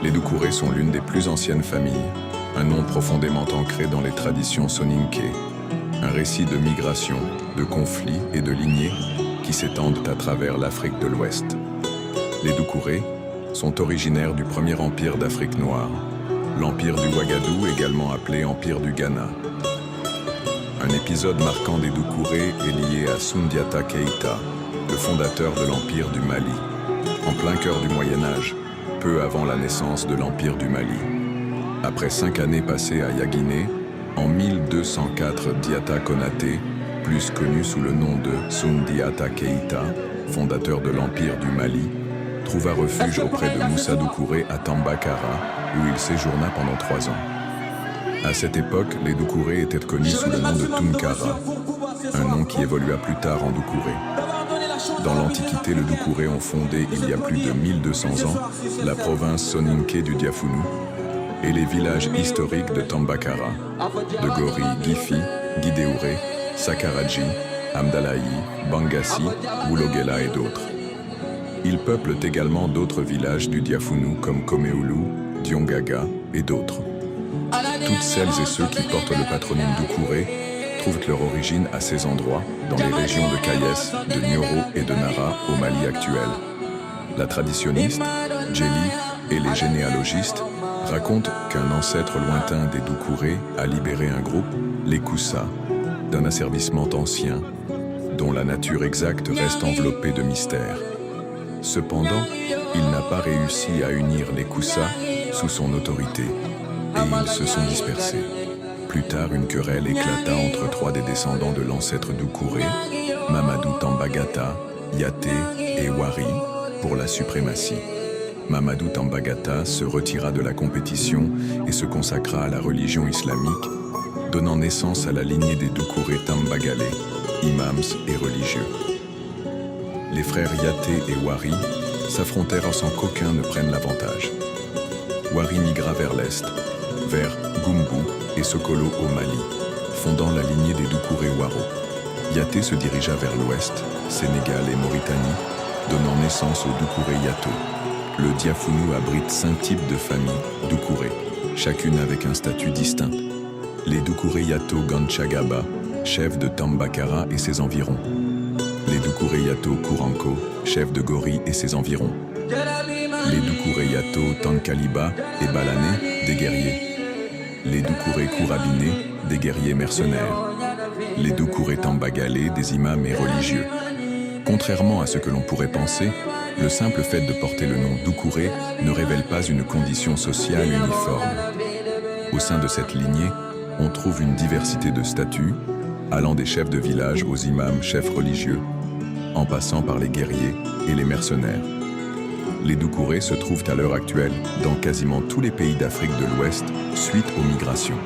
Les Doucouré sont l'une des plus anciennes familles, un nom profondément ancré dans les traditions soninké, un récit de migration, de conflits et de lignées qui s'étendent à travers l'Afrique de l'Ouest. Les Doucouré sont originaires du premier empire d'Afrique noire, l'empire du Ouagadou, également appelé empire du Ghana. Un épisode marquant des Doucouré est lié à Soundiata Keïta, le fondateur de l'empire du Mali, en plein cœur du Moyen-Âge, peu avant la naissance de l'empire du Mali. Après 5 années passées à Yaguiné, en 1204, Diata Konaté, plus connu sous le nom de Soundiata Keïta, fondateur de l'empire du Mali, trouva refuge auprès de Moussa Doucouré à Tambakara, où il séjourna pendant 3 ans. À cette époque, les Doucouré étaient connus sous le nom de Tunkara, un nom qui évolua plus tard en Doucouré. Dans l'Antiquité, les Doucouré ont fondé, il y a plus de 1200 ans, la province soninké du Diafounou et les villages historiques de Tambakara, de Gori, Gifi, Guidéouré, Sakaradji, Amdalaï, Bangassi, Wulogela et d'autres. Ils peuplent également d'autres villages du Diafounou comme Komeoulou, Diongaga et d'autres. Toutes celles et ceux qui portent le patronyme Doucouré trouvent leur origine à ces endroits, dans les régions de Kayes, de Nioro et de Nara au Mali actuel. La traditionniste, Djeli et les généalogistes racontent qu'un ancêtre lointain des Doucouré a libéré un groupe, les Koussa, d'un asservissement ancien, dont la nature exacte reste enveloppée de mystères. Cependant, il n'a pas réussi à unir les Koussa sous son autorité, et ils se sont dispersés. Plus tard, une querelle éclata entre 3 des descendants de l'ancêtre Doucouré, Mamadou Tambagata, Yaté et Wari, pour la suprématie. Mamadou Tambagata se retira de la compétition et se consacra à la religion islamique, donnant naissance à la lignée des Doucouré Tambagalé, imams et religieux. Les frères Yaté et Wari s'affrontèrent sans qu'aucun ne prenne l'avantage. Wari migra vers l'est, vers Gumbu et Sokolo au Mali, fondant la lignée des Doucouré Waro. Yaté se dirigea vers l'ouest, Sénégal et Mauritanie, donnant naissance aux Doucouré Yato. Le Diafounou abrite 5 types de familles Doucouré, chacune avec un statut distinct. Les Doucouré Yato Ganchagaba, chef de Tambakara et ses environs. Les Doucouré Yato Kouranko, chef de Gori et ses environs. Les Doucouré Yato Tankaliba et Balané, des guerriers. Les Doucouré Kourabiné, des guerriers mercenaires. Les Doucouré Tambagalé, des imams et religieux. Contrairement à ce que l'on pourrait penser, le simple fait de porter le nom Doucouré ne révèle pas une condition sociale uniforme. Au sein de cette lignée, on trouve une diversité de statuts, allant des chefs de village aux imams chefs religieux, en passant par les guerriers et les mercenaires. Les Doucouré se trouvent à l'heure actuelle dans quasiment tous les pays d'Afrique de l'Ouest suite aux migrations.